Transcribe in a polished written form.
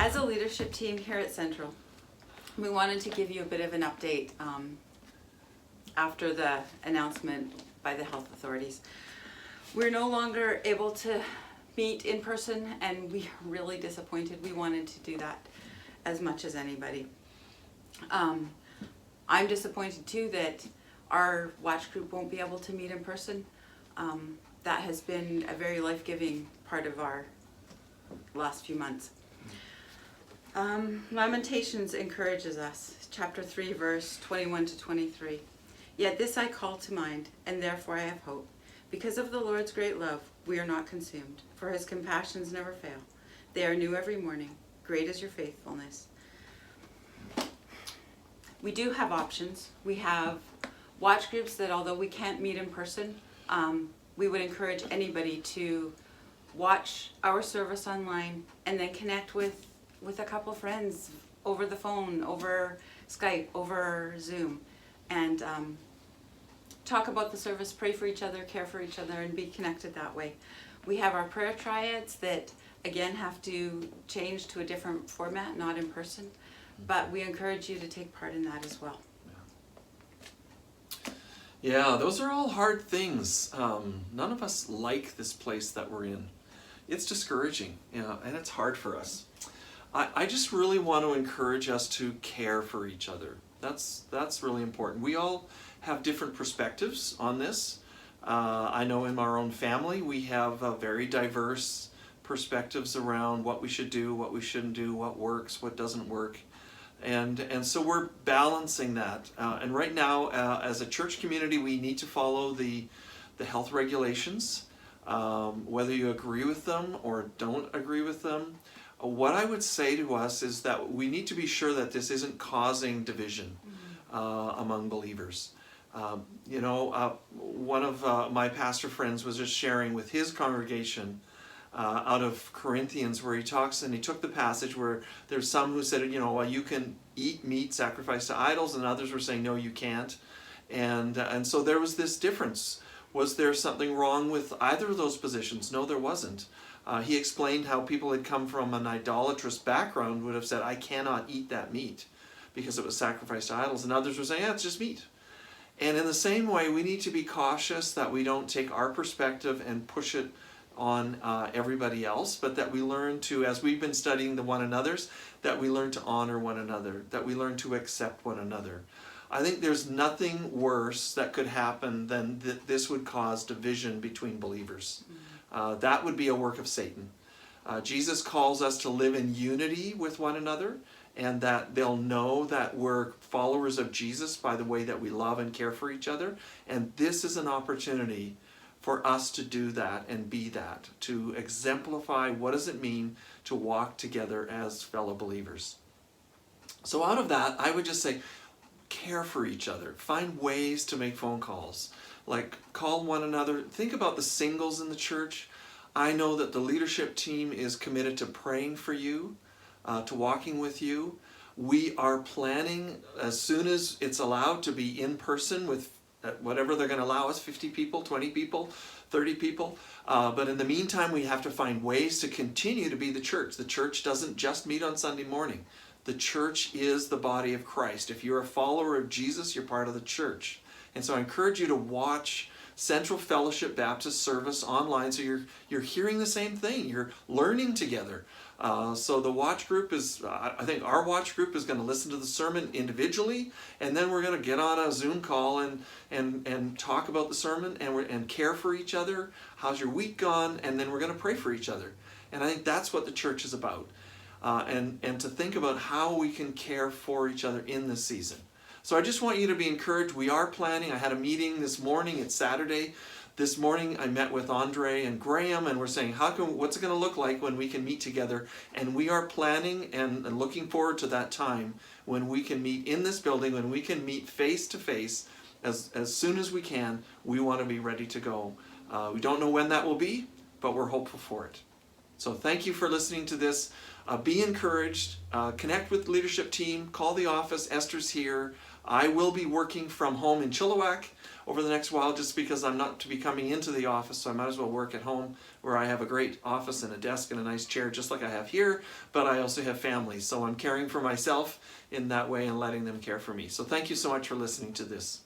As a leadership team here at Central, we wanted to give you a bit of an update after the announcement by the health authorities. We're no longer able to meet in person, and we're really disappointed. We wanted to do that as much as anybody. I'm disappointed too that our watch group won't be able to meet in person. That has been a very life-giving part of our last few months. Lamentations encourages us, chapter 3, verse 21 to 23. Yet this I call to mind, and therefore I have hope. Because of the Lord's great love, we are not consumed, for his compassions never fail. They are new every morning. Great is your faithfulness. We do have options. We have watch groups that, although we can't meet in person, we would encourage anybody to watch our service online and then connect with a couple friends over the phone, over Skype, over Zoom, and talk about the service, pray for each other, care for each other, and be connected that way. We have our prayer triads that, again, have to change to a different format, not in person, but we encourage you to take part in that as well. Yeah, those are all hard things. None of us like this place that we're in. It's discouraging, and it's hard for us. I just really want to encourage us to care for each other. That's really important. We all have different perspectives on this. I know in our own family we have very diverse perspectives around what we should do, what we shouldn't do, what works, what doesn't work. And so we're balancing that. And right now, as a church community, we need to follow the health regulations, whether you agree with them or don't agree with them. What I would say to us is that we need to be sure that this isn't causing division among believers. One of my pastor friends was just sharing with his congregation out of Corinthians, where he talks, and he took the passage where there's some who said, well, you can eat meat sacrificed to idols, and others were saying, no, you can't. And so there was this difference. Was there something wrong with either of those positions? No, there wasn't. He explained how people had come from an idolatrous background would have said, I cannot eat that meat because it was sacrificed to idols, and others were saying, yeah, it's just meat. And in the same way, we need to be cautious that we don't take our perspective and push it on everybody else, but that we learn to, as we've been studying the one another's, that we learn to honor one another, that we learn to accept one another. I think there's nothing worse that could happen than that this would cause division between believers. That would be a work of Satan. Jesus calls us to live in unity with one another, and that they'll know that we're followers of Jesus by the way that we love and care for each other. And this is an opportunity for us to do that and be that, to exemplify what does it mean to walk together as fellow believers. So out of that, I would just say, care for each other. Find ways to make phone calls. Like, call one another. Think about the singles in the church. I know that the leadership team is committed to praying for you, to walking with you. We are planning, as soon as it's allowed, to be in person with whatever they're going to allow us, 50 people, 20 people, 30 people. But in the meantime, we have to find ways to continue to be the church. The church doesn't just meet on Sunday morning. The church is the body of Christ. If you're a follower of Jesus, you're part of the church. And so I encourage you to watch Central Fellowship Baptist service online, so you're hearing the same thing. You're learning together. So the watch group is, I think our watch group is going to listen to the sermon individually, and then we're going to get on a Zoom call and talk about the sermon and care for each other. How's your week gone? And then we're going to pray for each other. And I think that's what the church is about. And to think about how we can care for each other in this season. So I just want you to be encouraged. We are planning. I had a meeting this morning. It's Saturday. This morning I met with Andre and Graham, and we're saying, what's it going to look like when we can meet together? And we are planning and looking forward to that time when we can meet in this building, when we can meet face to face as soon as we can. We want to be ready to go. We don't know when that will be, but we're hopeful for it. So thank you for listening to this. Be encouraged. Connect with the leadership team. Call the office. Esther's here. I will be working from home in Chilliwack over the next while, just because I'm not to be coming into the office, so I might as well work at home where I have a great office and a desk and a nice chair just like I have here, but I also have family, so I'm caring for myself in that way and letting them care for me. So thank you so much for listening to this.